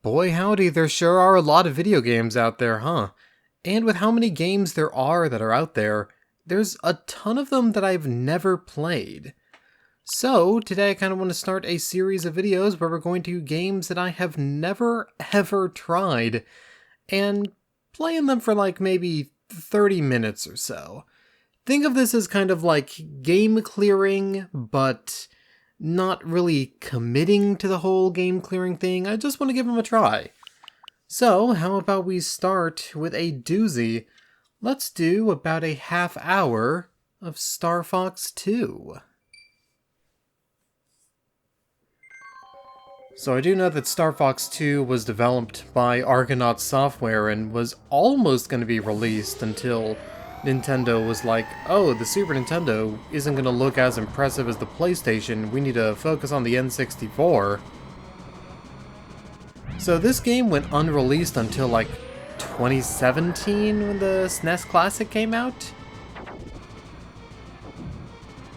Boy howdy, there sure are a lot of video games out there, huh? And with how many games there are that are out there, there's a ton of them that I've never played. So, today I kind of want to start a series of videos where we're going to games that I have never ever tried, and playing them for like maybe 30 minutes or so. Think of this as kind of like game clearing, but not really committing to the whole game clearing thing. I just want to give them a try. So, how about we start with a doozy? Let's do about a half hour of Star Fox 2. So I do know that Star Fox 2 was developed by Argonaut Software and was almost going to be released until Nintendo was like, oh, the Super Nintendo isn't going to look as impressive as the PlayStation, we need to focus on the N64. So this game went unreleased until like 2017 when the SNES Classic came out.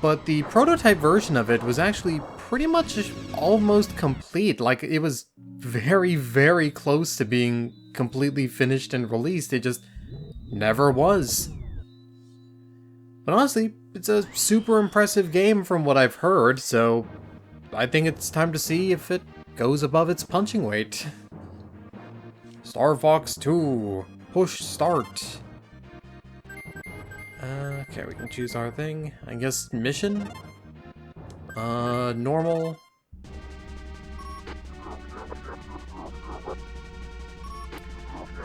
But the prototype version of it was actually pretty much almost complete. Like, it was very, very close to being completely finished and released. It just never was. But honestly, it's a super impressive game from what I've heard, so I think it's time to see if it goes above its punching weight. Star Fox 2, push start. Okay, we can choose our thing. I guess mission? Normal.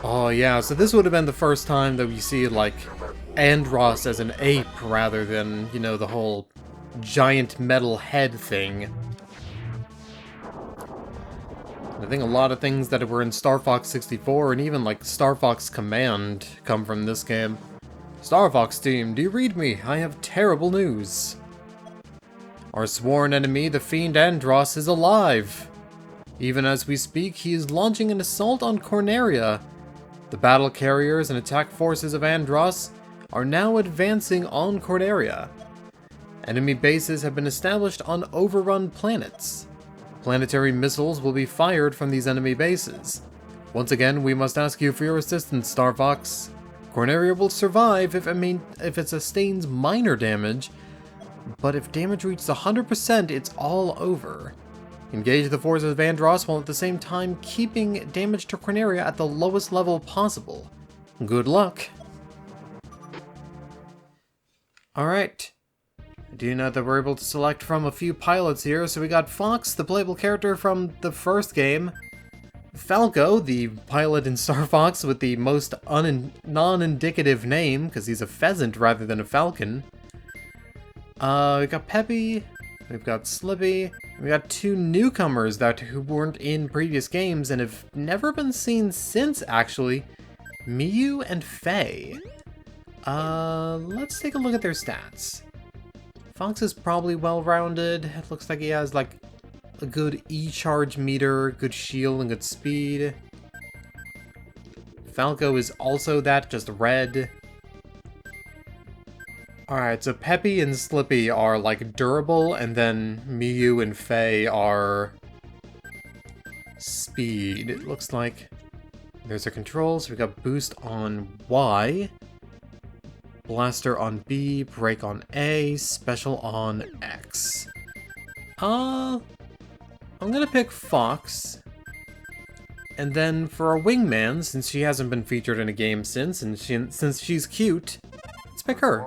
Oh yeah, so this would have been the first time that we see, like, Andross as an ape rather than, you know, the whole giant metal head thing. I think a lot of things that were in Star Fox 64 and even, like, Star Fox Command come from this game. Star Fox team, do you read me? I have terrible news. Our sworn enemy, the fiend Andross, is alive. Even as we speak, he is launching an assault on Corneria. The battle carriers and attack forces of Andross are now advancing on Corneria. Enemy bases have been established on overrun planets. Planetary missiles will be fired from these enemy bases. Once again, we must ask you for your assistance, Star Fox. Corneria will survive if it sustains minor damage, but if damage reaches 100%, it's all over. Engage the forces of Andross while at the same time keeping damage to Corneria at the lowest level possible. Good luck! Alright. I do know that we're able to select from a few pilots here, so we got Fox, the playable character from the first game. Falco, the pilot in Star Fox with the most non-indicative name, because he's a pheasant rather than a falcon. We got Peppy, we've got Slippy, we got two newcomers who weren't in previous games and have never been seen since, actually. Miyu and Faye. Let's take a look at their stats. Fox is probably well-rounded. It looks like he has, like, a good E-charge meter, good shield, and good speed. Falco is also that, just red. Alright, so Peppy and Slippy are, like, durable, and then Miyu and Faye are speed, it looks like. There's our controls. We got boost on Y, blaster on B, brake on A, special on X. I'm gonna pick Fox. And then for our wingman, since she hasn't been featured in a game since, and since she's cute, let's pick her.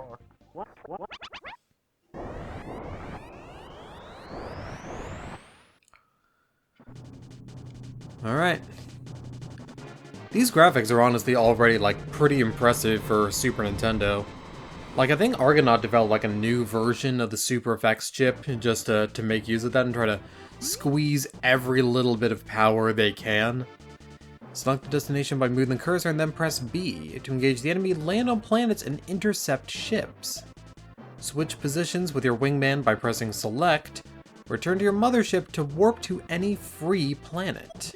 Alright. These graphics are honestly already, like, pretty impressive for Super Nintendo. Like, I think Argonaut developed, like, a new version of the Super Effects chip just to make use of that and try to squeeze every little bit of power they can. Select the destination by moving the cursor and then press B. To engage the enemy, land on planets and intercept ships. Switch positions with your wingman by pressing select. Return to your mothership to warp to any free planet.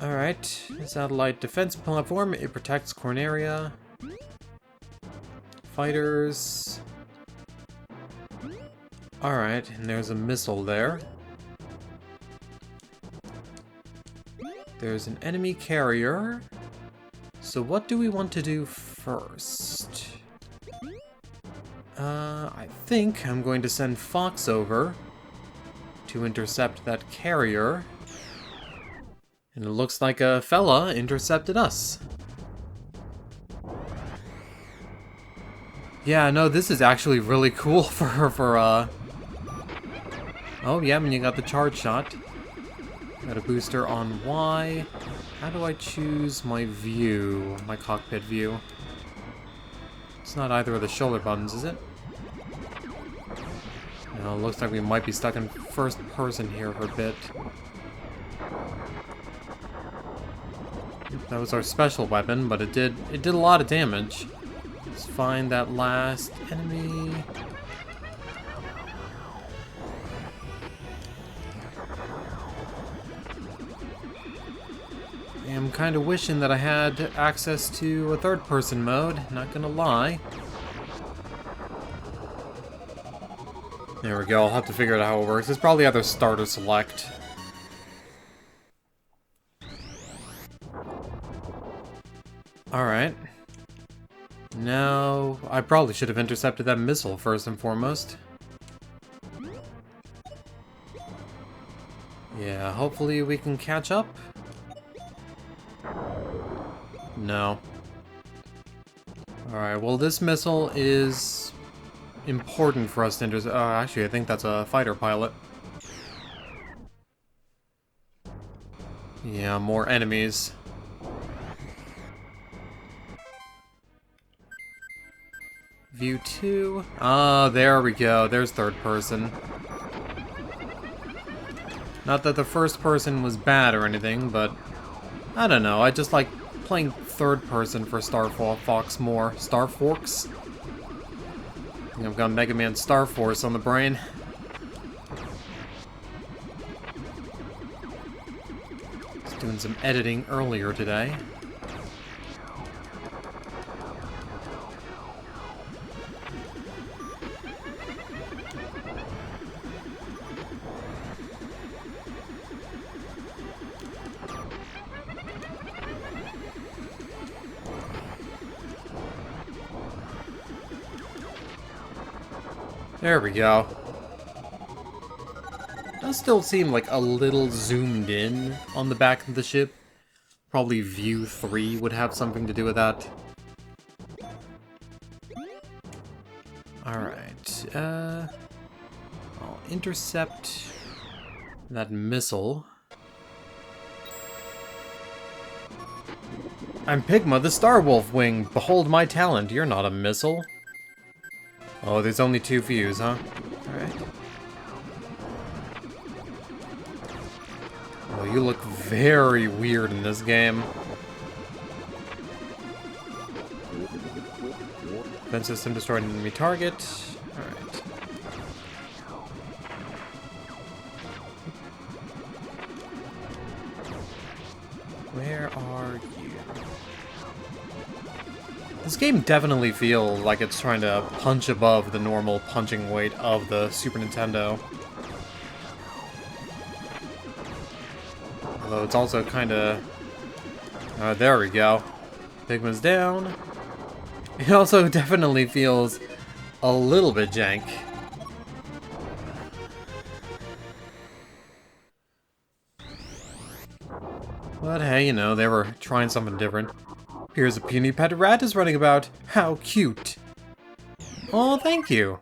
Alright, satellite defense platform, it protects Corneria. Fighters. Alright, and there's a missile there. There's an enemy carrier. So what do we want to do first? I think I'm going to send Fox over to intercept that carrier. And it looks like a fella intercepted us. Yeah, no, this is actually really cool for Oh, yeah, and you got the charge shot. Got a booster on Y. How do I choose my view? My cockpit view? It's not either of the shoulder buttons, is it? No, it looks like we might be stuck in first person here for a bit. That was our special weapon, but it did a lot of damage. Let's find that last enemy. I'm kind of wishing that I had access to a third-person mode, not gonna lie. There we go, I'll have to figure out how it works. It's probably either start or select. Alright. Now, I probably should have intercepted that missile first and foremost. Yeah, hopefully we can catch up. No. Alright, well this missile is important for us to intercept. Actually, I think that's a fighter pilot. Yeah, more enemies. View 2. Ah, there we go. There's third person. Not that the first person was bad or anything, but I don't know. I just like playing third person for Star Fox more. Star Forks? I think I've got Mega Man Star Force on the brain. Was doing some editing earlier today. There we go. Does still seem like a little zoomed in on the back of the ship. Probably view 3 would have something to do with that. Alright, I'll intercept that missile. I'm Pigma, the Star Wolf Wing. Behold my talent. You're not a missile. Oh, there's only 2 views, huh? Alright. Oh, you look very weird in this game. Defense system destroyed an enemy target. Alright. Where are you? This game definitely feels like it's trying to punch above the normal punching weight of the Super Nintendo. Although it's also kind of... there we go. Pigman's down. It also definitely feels a little bit jank. But hey, you know, they were trying something different. Here's a puny pet rat is running about. How cute. Oh, thank you.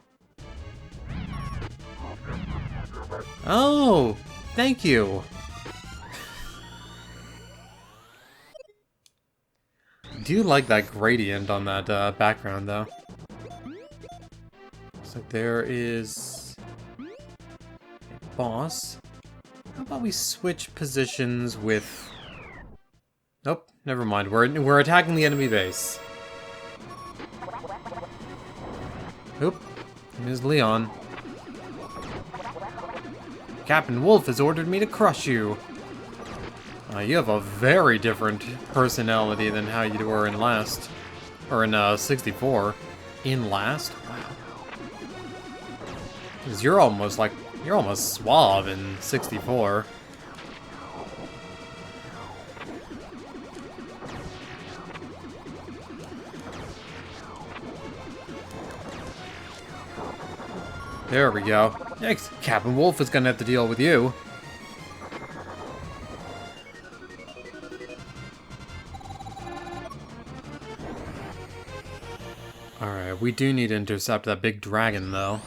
Oh, thank you. I do like that gradient on that background, though. Looks like there is a boss. How about we switch positions with... Nope, never mind. We're attacking the enemy base. Oop, here's Leon. Captain Wolf has ordered me to crush you. You have a very different personality than how you were in last. Or in 64. In last? Wow. Because you're almost suave in 64. There we go. Next, Captain Wolf is gonna have to deal with you. Alright, we do need to intercept that big dragon, though.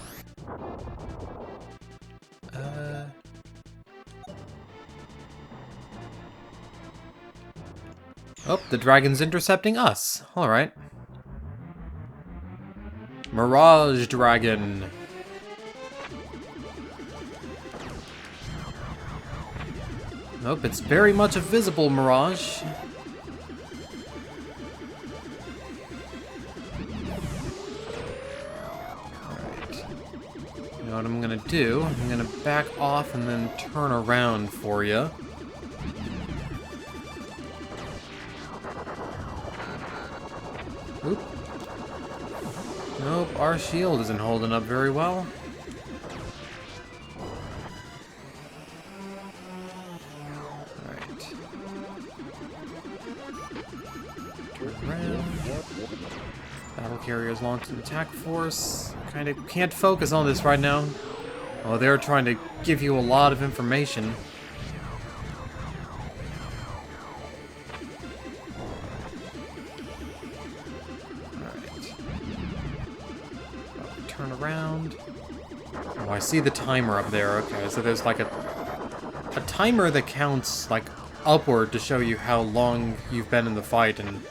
Oh, the dragon's intercepting us. Alright. Mirage Dragon. Nope, it's very much a visible mirage. Alright. You know what I'm gonna do? I'm gonna back off and then turn around for you. Oop. Nope, our shield isn't holding up very well. Alright. Turn around. Battle carriers launch an attack force. Kinda can't focus on this right now. Oh, they're trying to give you a lot of information. Turn around. Oh, I see the timer up there. Okay, so there's like a timer that counts like upward to show you how long you've been in the fight, and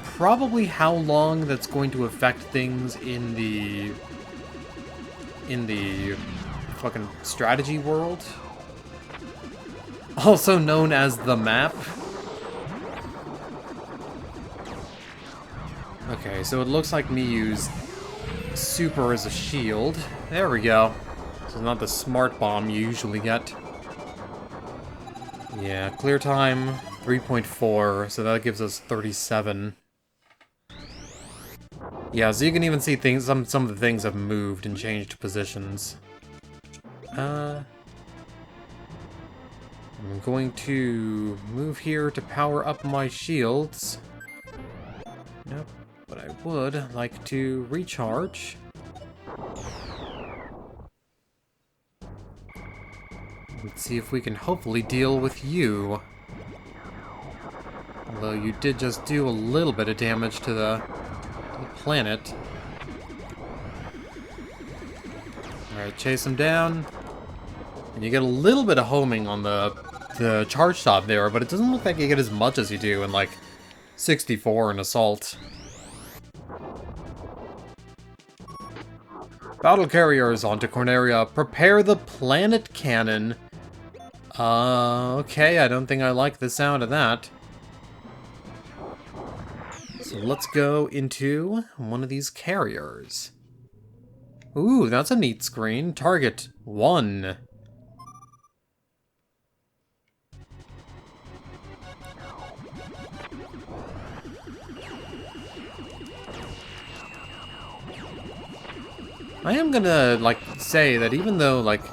probably how long that's going to affect things in the fucking strategy world, also known as the map. Okay, so it looks like me used super as a shield. There we go. So not the smart bomb you usually get. Yeah, clear time 3.4, so that gives us 37. Yeah, so you can even see things. Some of the things have moved and changed positions. I'm going to move here to power up my shields. Nope. But I would like to recharge. Let's see if we can hopefully deal with you. Although you did just do a little bit of damage to the planet. Alright, chase him down. And you get a little bit of homing on the charge shot there, but it doesn't look like you get as much as you do in like 64 in Assault. Battle carriers onto Corneria. Prepare the planet cannon. Okay, I don't think I like the sound of that. So let's go into one of these carriers. Ooh, that's a neat screen. Target 1. I am gonna, like, say that even though, like,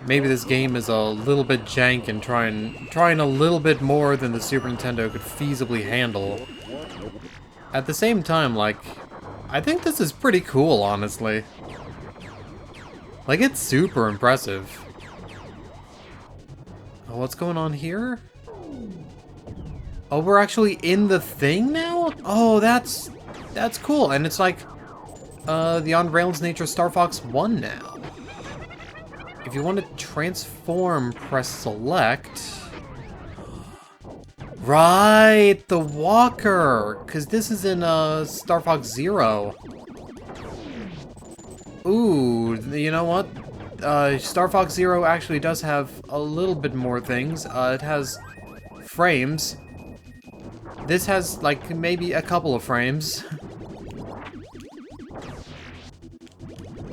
maybe this game is a little bit jank and trying a little bit more than the Super Nintendo could feasibly handle, at the same time, like, I think this is pretty cool, honestly. Like, it's super impressive. Oh, what's going on here? Oh, we're actually in the thing now? Oh, that's cool, and it's like the On Rails nature Star Fox 1 now. If you want to transform, press select. Right, the walker, because this is in Star Fox 0. Ooh, you know what? Star Fox 0 actually does have a little bit more things. It has frames. This has, like, maybe a couple of frames.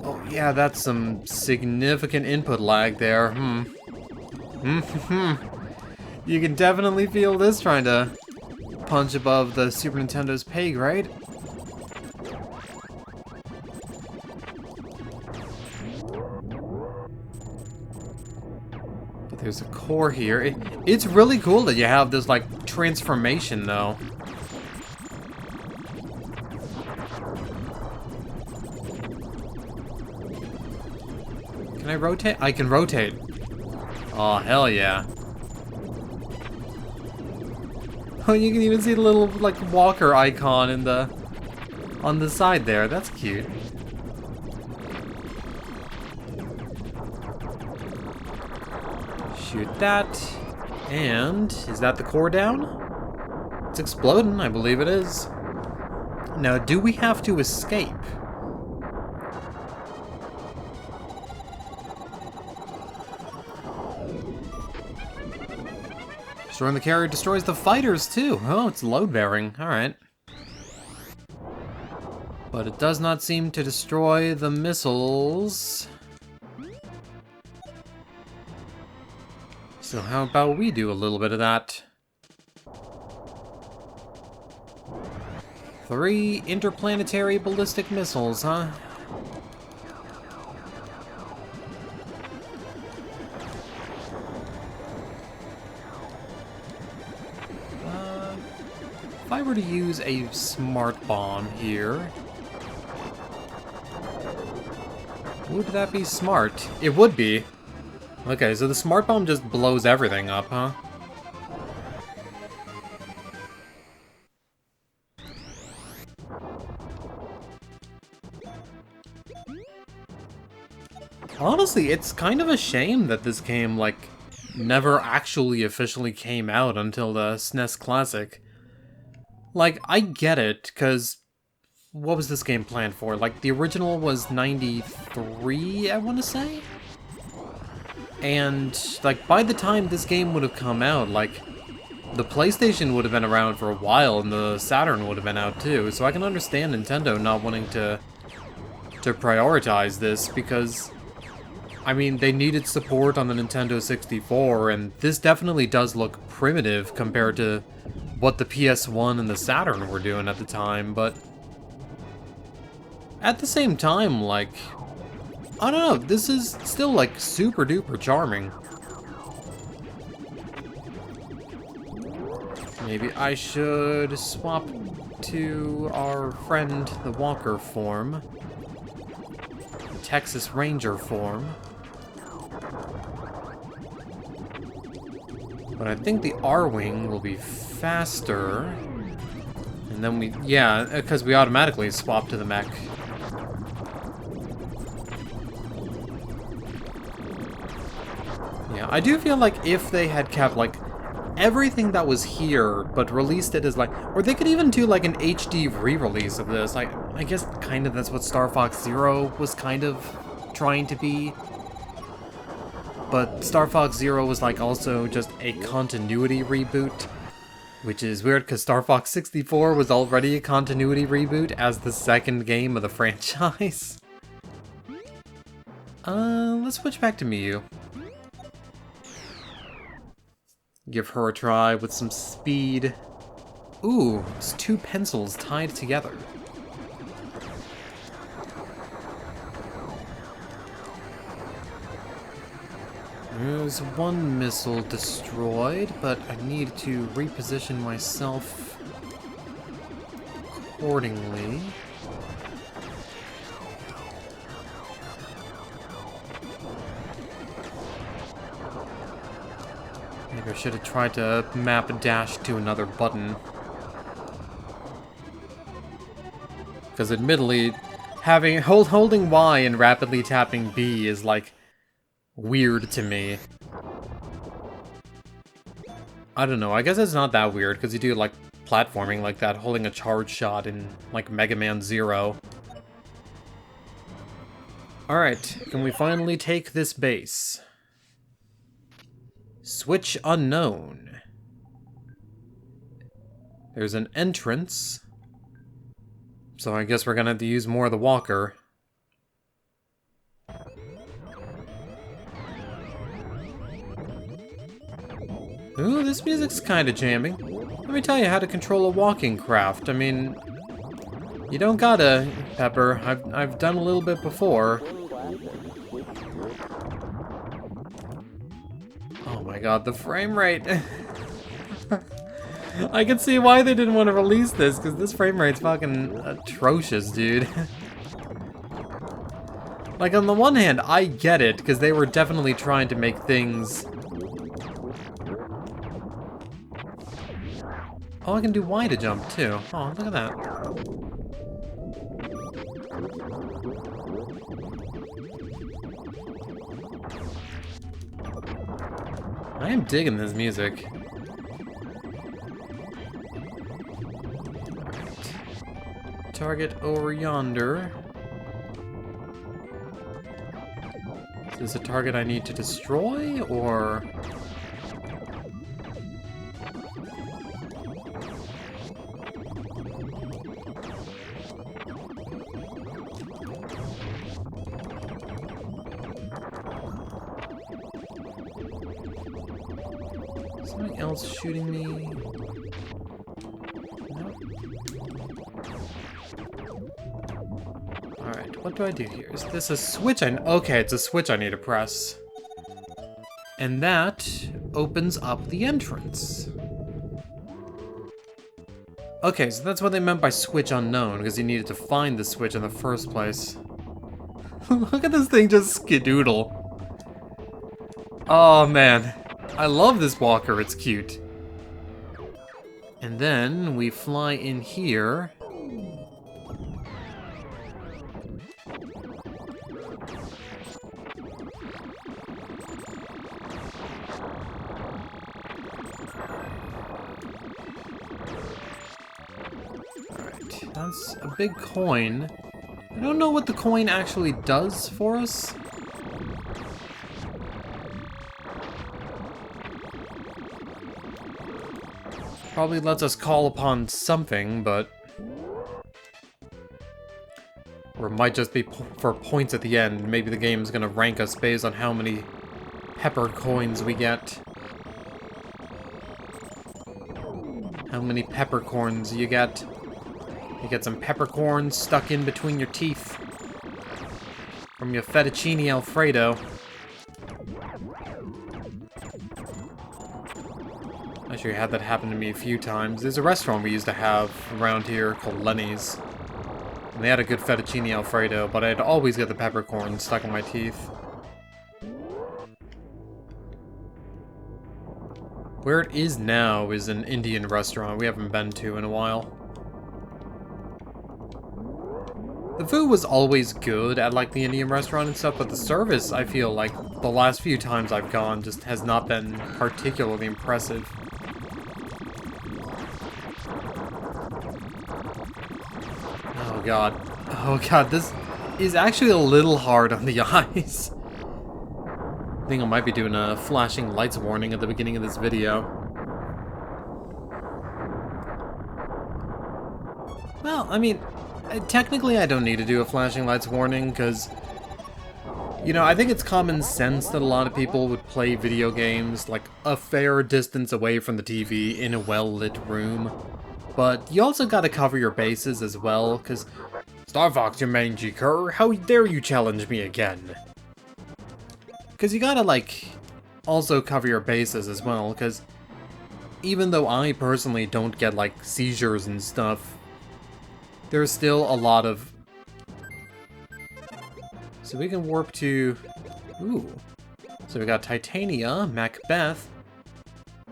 Oh, yeah, that's some significant input lag there. You can definitely feel this trying to punch above the Super Nintendo's pay grade. But there's a core here. It's really cool that you have this, like, transformation, though. Can I rotate? I can rotate. Oh, hell yeah. Oh, you can even see the little, like, walker icon in the... on the side there. That's cute. Shoot that. And... is that the core down? It's exploding, I believe it is. Now, do we have to escape? Destroying the carrier destroys the fighters, too. Oh, it's load-bearing. Alright. But it does not seem to destroy the missiles. So how about we do a little bit of that? 3 interplanetary ballistic missiles, huh? If I were to use a smart bomb here, would that be smart? It would be. Okay, so the smart bomb just blows everything up, huh? Honestly, it's kind of a shame that this game, like, never actually officially came out until the SNES Classic. Like, I get it, because what was this game planned for? Like, the original was 93, I want to say? And, like, by the time this game would have come out, like, the PlayStation would have been around for a while, and the Saturn would have been out too, so I can understand Nintendo not wanting to prioritize this, because, I mean, they needed support on the Nintendo 64, and this definitely does look primitive compared to what the PS1 and the Saturn were doing at the time, but at the same time, like, I don't know, this is still, like, super duper charming. Maybe I should swap to our friend, the Walker form. Texas Ranger form. But I think the R-Wing will be faster. And then we... yeah, because we automatically swap to the mech. Yeah, I do feel like if they had kept, like, everything that was here, but released it as, like... or they could even do, like, an HD re-release of this. I guess kind of that's what Star Fox Zero was kind of trying to be. But Star Fox Zero was, like, also just a continuity reboot, which is weird because Star Fox 64 was already a continuity reboot as the second game of the franchise. Let's switch back to Miyu. Give her a try with some speed. Ooh, it's 2 pencils tied together. There's 1 missile destroyed, but I need to reposition myself accordingly. Maybe I should have tried to map a dash to another button. Because admittedly, holding Y and rapidly tapping B is, like, weird to me. I don't know, I guess it's not that weird, because you do, like, platforming like that, holding a charge shot in, like, Mega Man Zero. Alright, can we finally take this base? Switch unknown. There's an entrance. So I guess we're gonna have to use more of the walker. Ooh, this music's kinda jamming. Let me tell you how to control a walking craft. I mean, you don't gotta, Pepper. I've done a little bit before. Oh my god, the frame rate. I can see why they didn't want to release this, because this frame rate's fucking atrocious, dude. Like, on the one hand, I get it, because they were definitely trying to make things... Oh, I can do Y to jump, too. Oh, look at that. I am digging this music. Target over yonder. Is this a target I need to destroy, or...? Something else shooting me? Nope. Alright, what do I do here? Is this a switch? Okay, it's a switch I need to press. And that opens up the entrance. Okay, so that's what they meant by switch unknown, because you needed to find the switch in the first place. Look at this thing just skedoodle. Oh man, I love this walker, it's cute. And then we fly in here. Alright, that's a big coin. I don't know what the coin actually does for us. Probably lets us call upon something, but... Or it might just be for points at the end. Maybe the game's gonna rank us based on how many pepper coins we get. How many peppercorns you get. You get some peppercorns stuck in between your teeth. From your fettuccine Alfredo. Actually, I had that happen to me a few times. There's a restaurant we used to have around here called Lenny's. And they had a good fettuccine Alfredo, but I'd always get the peppercorn stuck in my teeth. Where it is now is an Indian restaurant we haven't been to in a while. The food was always good at like the Indian restaurant and stuff, but the service, I feel like the last few times I've gone just has not been particularly impressive. Oh god. Oh god, this is actually a little hard on the eyes. I think I might be doing a flashing lights warning at the beginning of this video. Well, I mean, technically I don't need to do a flashing lights warning, because, you know, I think it's common sense that a lot of people would play video games, like, a fair distance away from the TV in a well-lit room. But you also gotta cover your bases as well, because, Star Fox, you mangy cur, how dare you challenge me again? Because you gotta, like, also cover your bases as well, because even though I personally don't get, like, seizures and stuff, there's still a lot of... So we can warp to... Ooh. So we got Titania, Macbeth,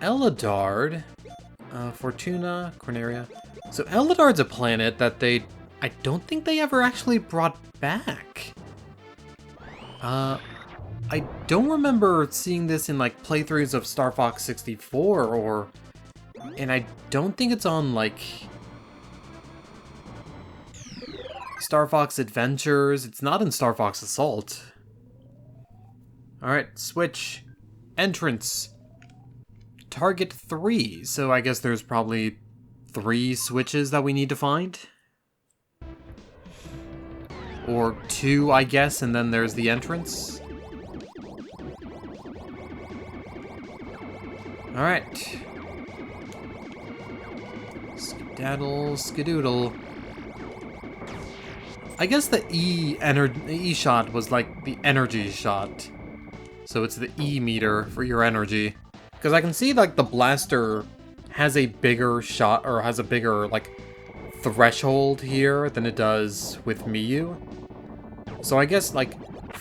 Eladard, Fortuna, Corneria. So Eladard's a planet that I don't think they ever actually brought back. I don't remember seeing this in, like, playthroughs of Star Fox 64, or... And I don't think it's on, like... Star Fox Adventures. It's not in Star Fox Assault. Alright, switch. Entrance. Target 3. So I guess there's probably 3 switches that we need to find. Or 2, I guess, and then there's the entrance. Alright. Skedaddle, skedoodle. I guess the E shot was like the energy shot. So it's the E meter for your energy. Because I can see like the blaster has a bigger shot, or has a bigger like threshold here than it does with Miyu. So I guess like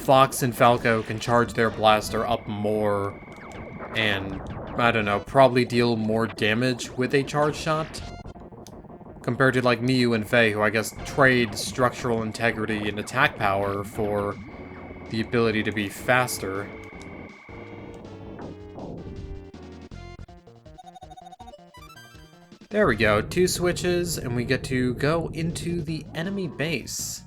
Fox and Falco can charge their blaster up more and, I don't know, probably deal more damage with a charge shot. Compared to like Miyu and Faye, who I guess trade structural integrity and attack power for the ability to be faster. There we go, 2 switches, and we get to go into the enemy base.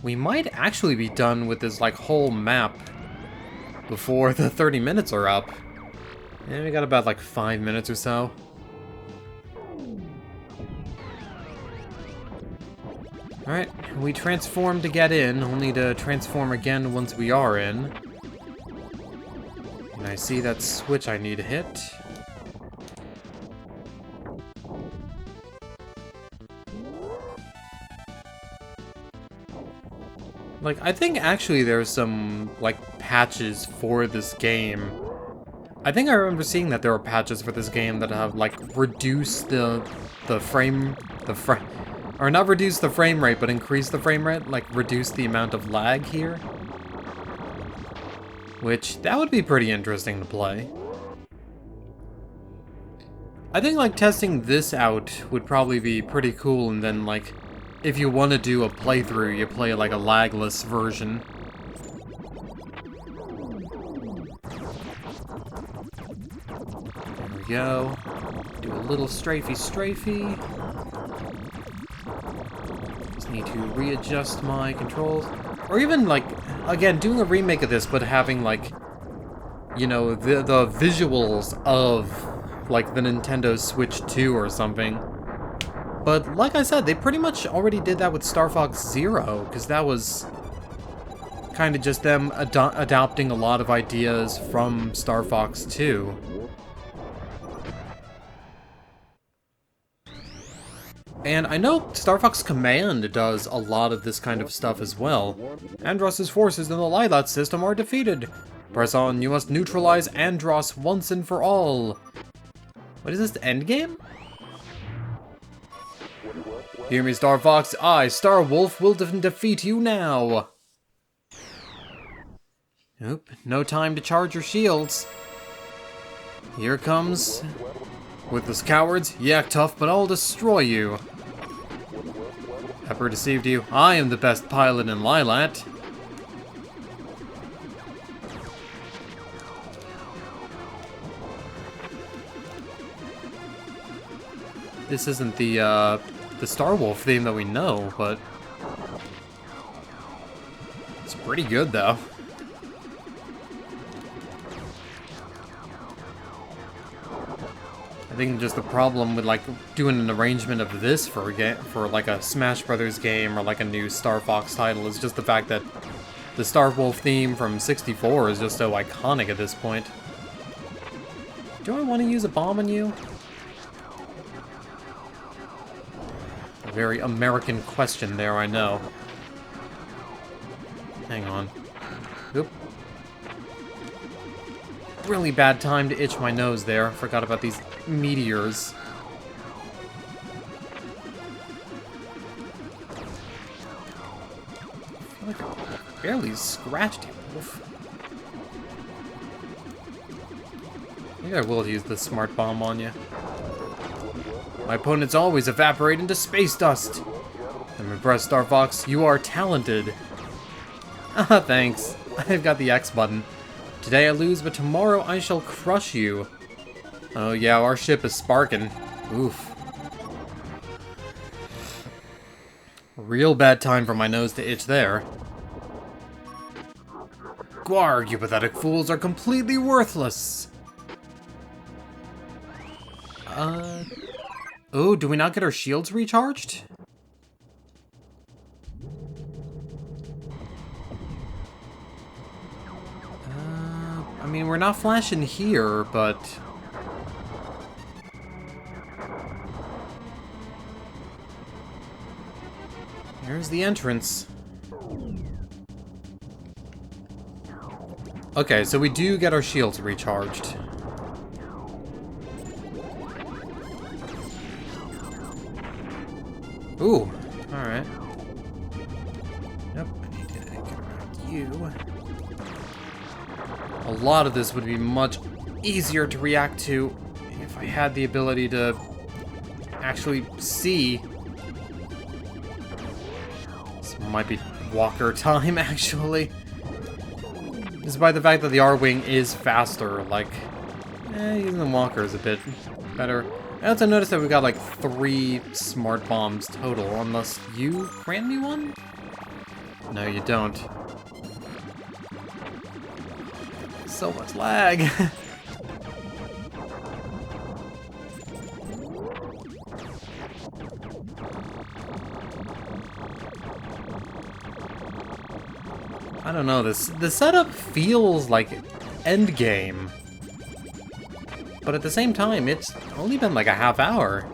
We might actually be done with this like whole map before the 30 minutes are up. And we got about like 5 minutes or so. Alright, we transform to get in, only to transform again once we are in. And I see that switch I need to hit. Like, I think actually there's some, like, patches for this game. I think I remember seeing that there are patches for this game that have, like, reduced or not reduce the frame rate, but increase the frame rate, like reduce the amount of lag here. Which, that would be pretty interesting to play. I think like testing this out would probably be pretty cool, and then like, if you want to do a playthrough, you play like a lagless version. There we go. Do a little strafey. Need to readjust my controls, or even like, again, doing a remake of this, but having like, you know, the visuals of like the Nintendo Switch 2 or something. But like I said, they pretty much already did that with Star Fox Zero, because that was kind of just them adopting a lot of ideas from Star Fox 2. And I know Star Fox Command does a lot of this kind of stuff as well. Andross's forces in the Lylat system are defeated. Press on, you must neutralize Andross once and for all. What is this, the endgame? Hear me, Star Fox, I, Star Wolf, will defeat you now. Nope, no time to charge your shields. Here comes... With us cowards, you act tough, but I'll destroy you. Pepper deceived you. I am the best pilot in Lylat. This isn't the Star Wolf theme that we know, but it's pretty good though. I think just the problem with like doing an arrangement of this for a game, for like a Smash Brothers game or like a new Star Fox title, is just the fact that the Star Wolf theme from 64 is just so iconic at this point. Do I want to use a bomb on you? A very American question there, I know. Hang on. Oop. Really bad time to itch my nose there. Forgot about these meteors. I feel like I barely scratched him. Oof. Maybe I will use the smart bomb on you. My opponents always evaporate into space dust. I'm impressed, Star Fox. You are talented. Ah, thanks. I've got the X button. Today I lose, but tomorrow I shall crush you. Oh yeah, our ship is sparking. Oof. Real bad time for my nose to itch there. Gwarg, you pathetic fools are completely worthless. Oh, do we not get our shields recharged? I mean, we're not flashing here, but... There's the entrance. Okay, so we do get our shields recharged. Ooh, alright. Nope, I need to get around you. lot of this would be much easier to react to if I had the ability to actually see. This might be walker time, actually. Despite the fact that the R-Wing is faster, like, using the walker is a bit better. I also noticed that we got like 3 smart bombs total, unless you grant me one? No, you don't. So much lag. I don't know, the setup feels like endgame. But at the same time, it's only been like a half hour.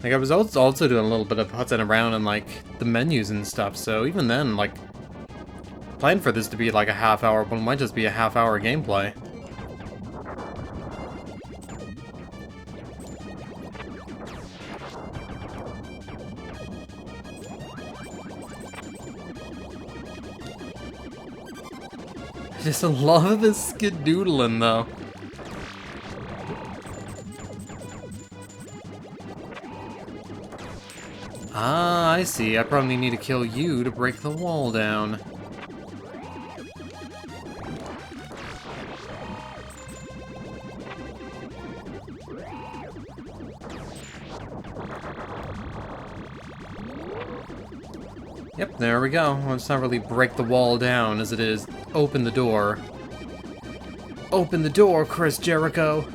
Like, I was also doing a little bit of putzing around in, like, the menus and stuff, so even then, like, plan for this to be like a half hour, but it might just be a half hour gameplay. Just love this skedoodling, though. Ah, I see. I probably need to kill you to break the wall down. Yep, there we go. Well, it's not really break the wall down as it is open the door. Open the door, Chris Jericho!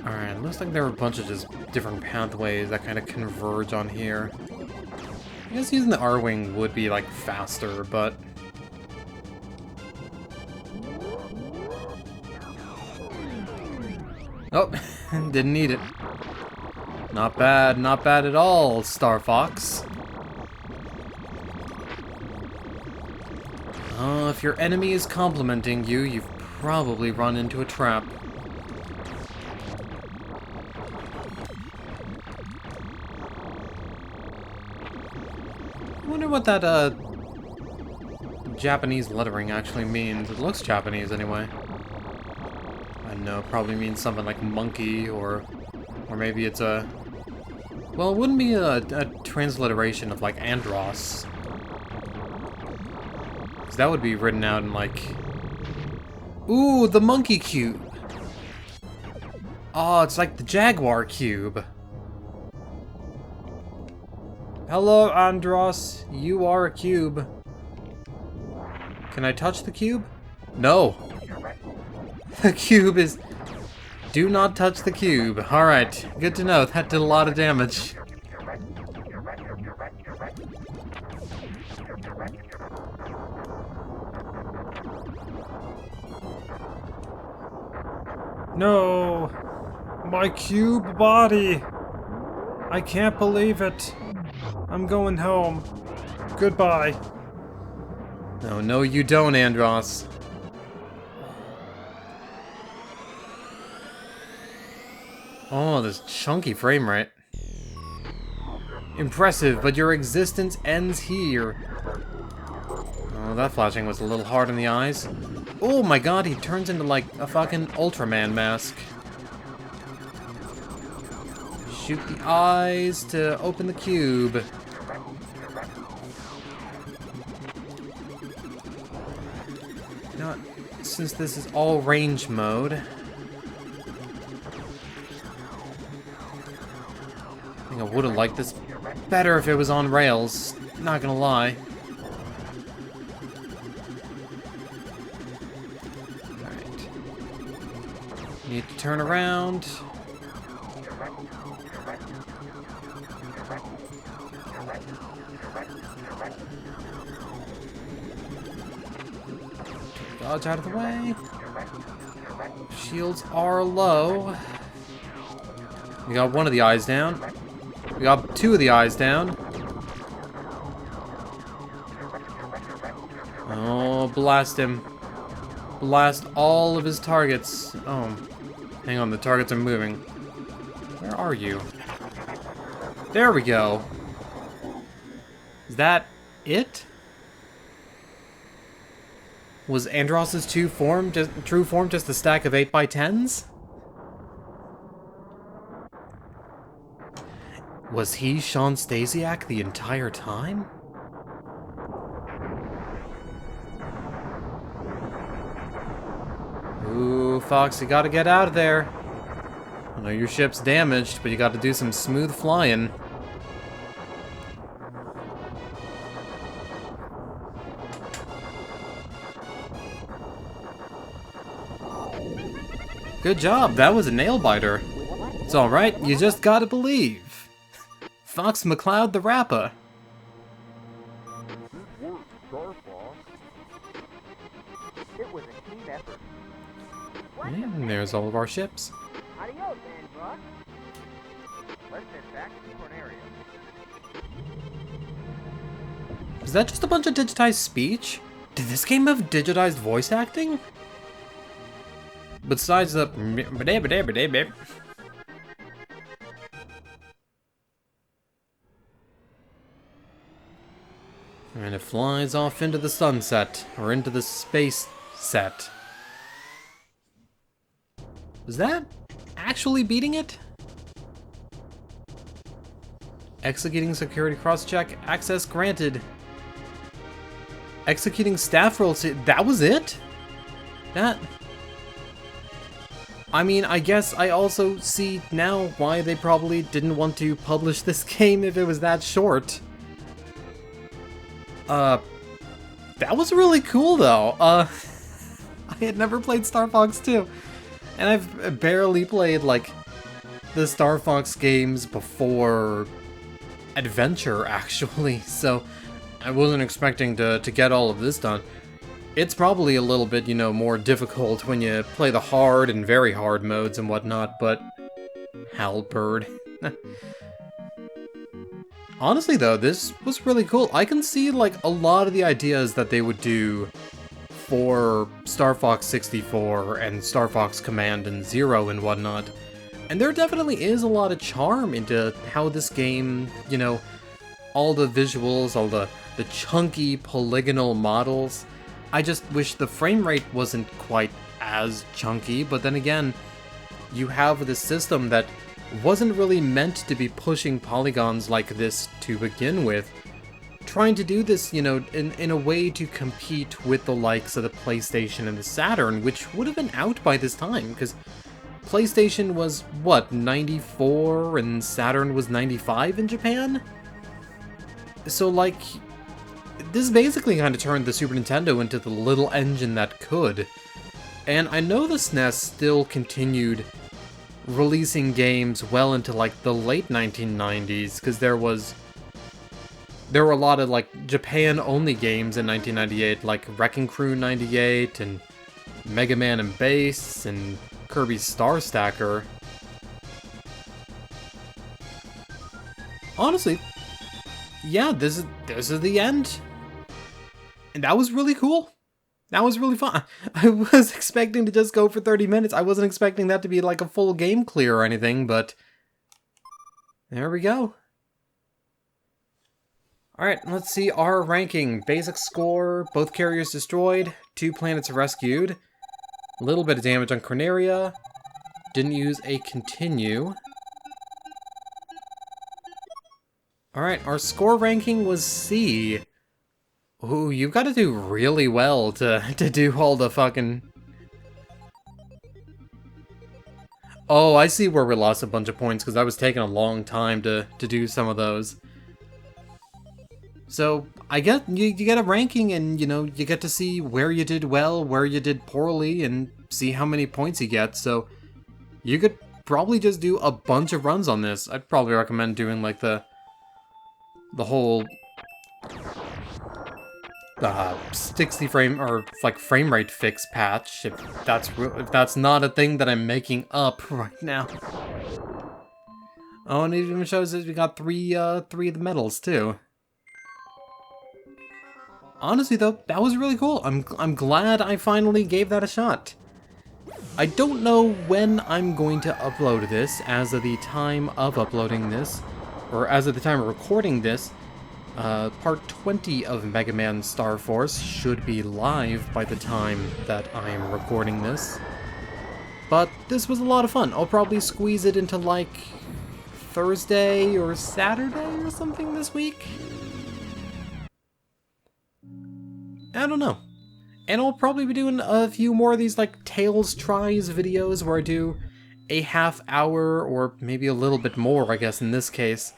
Alright, looks like there are a bunch of just different pathways that kind of converge on here. I guess using the R-Wing would be, like, faster, but... Oh, didn't need it. Not bad at all, Star Fox. Oh, if your enemy is complimenting you, you've probably run into a trap. I wonder what that, Japanese lettering actually means. It looks Japanese, anyway. I know, probably means something like monkey, or maybe it's a... Well, it wouldn't be a transliteration of, like, Andros. Because that would be written out in, like... Ooh, the monkey cube! Oh, it's like the Jaguar cube. Hello, Andros. You are a cube. Can I touch the cube? No. The cube is... Do not touch the cube. Alright, good to know. That did a lot of damage. No! My cube body! I can't believe it. I'm going home. Goodbye. No, no you don't, Andros. Oh, this chunky frame rate. Impressive, but your existence ends here. Oh, that flashing was a little hard in the eyes. Oh my god, he turns into like a fucking Ultraman mask. Shoot the eyes to open the cube. You know what? Since this is all range mode, I would have liked this better if it was on rails, not gonna lie. Alright. Need to turn around. Dodge out of the way. Shields are low. We got one of the eyes down. We got 2 of the eyes down. Oh, blast him. Blast all of his targets. Oh, hang on, the targets are moving. Where are you? There we go. Is that it? Was Andross's true form just a stack of 8x10s? Was he Sean Stasiak the entire time? Ooh, Fox, you gotta get out of there. I know your ship's damaged, but you gotta do some smooth flying. Good job, that was a nail-biter. It's alright, you just gotta believe. Fox McCloud the Rapper. It was a team effort. And there's all of our ships. Adios, Andross. Let's head back to Corneria. Is that just a bunch of digitized speech? Did this game have digitized voice acting? Besides the... And it flies off into the sunset, or into the space set. Was that actually beating it? Executing security cross-check, access granted. Executing staff roles, that was it? That... I mean, I guess I also see now why they probably didn't want to publish this game if it was that short. That was really cool though. I had never played Star Fox 2. And I've barely played, like, the Star Fox games before Adventure, actually, so I wasn't expecting to get all of this done. It's probably a little bit, you know, more difficult when you play the hard and very hard modes and whatnot, but... Halberd. Honestly, though, this was really cool. I can see, like, a lot of the ideas that they would do for Star Fox 64 and Star Fox Command and Zero and whatnot. And there definitely is a lot of charm into how this game, you know, all the visuals, all the chunky polygonal models. I just wish the frame rate wasn't quite as chunky, but then again, you have this system that wasn't really meant to be pushing polygons like this to begin with. Trying to do this, you know, in a way to compete with the likes of the PlayStation and the Saturn, which would have been out by this time, because PlayStation was, what, 94 and Saturn was 95 in Japan? So, like, this basically kind of turned the Super Nintendo into the little engine that could. And I know the SNES still continued releasing games well into, like, the late 1990s, because there were a lot of, like, Japan-only games in 1998, like Wrecking Crew 98, and Mega Man and Bass, and Kirby's Star Stacker. Honestly, yeah, this is the end. And that was really cool. That was really fun. I was expecting to just go for 30 minutes. I wasn't expecting that to be like a full game clear or anything, but there we go. Alright, let's see our ranking. Basic score, both carriers destroyed, 2 planets rescued, a little bit of damage on Corneria, didn't use a continue. Alright, our score ranking was C. Ooh, you've got to do really well to do all the fucking... Oh, I see where we lost a bunch of points, because I was taking a long time to do some of those. So, I guess you get a ranking, and, you know, you get to see where you did well, where you did poorly, and see how many points you get, so you could probably just do a bunch of runs on this. I'd probably recommend doing, like, the whole 60 frame, or, like, frame rate fix patch, if that's not a thing that I'm making up right now. Oh, and it even shows that we got three of the medals, too. Honestly, though, that was really cool. I'm glad I finally gave that a shot. I don't know when I'm going to upload this. As of the time of uploading this, or as of the time of recording this, Part 20 of Mega Man Star Force should be live by the time that I am recording this. But this was a lot of fun. I'll probably squeeze it into, like, Thursday or Saturday or something this week? I don't know. And I'll probably be doing a few more of these, like, Tales Tries videos where I do a half hour, or maybe a little bit more, I guess in this case,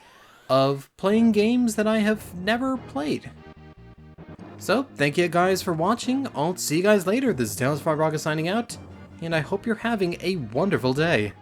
of playing games that I have never played. So, thank you guys for watching. I'll see you guys later. This is Tales 5 Rocket signing out, and I hope you're having a wonderful day.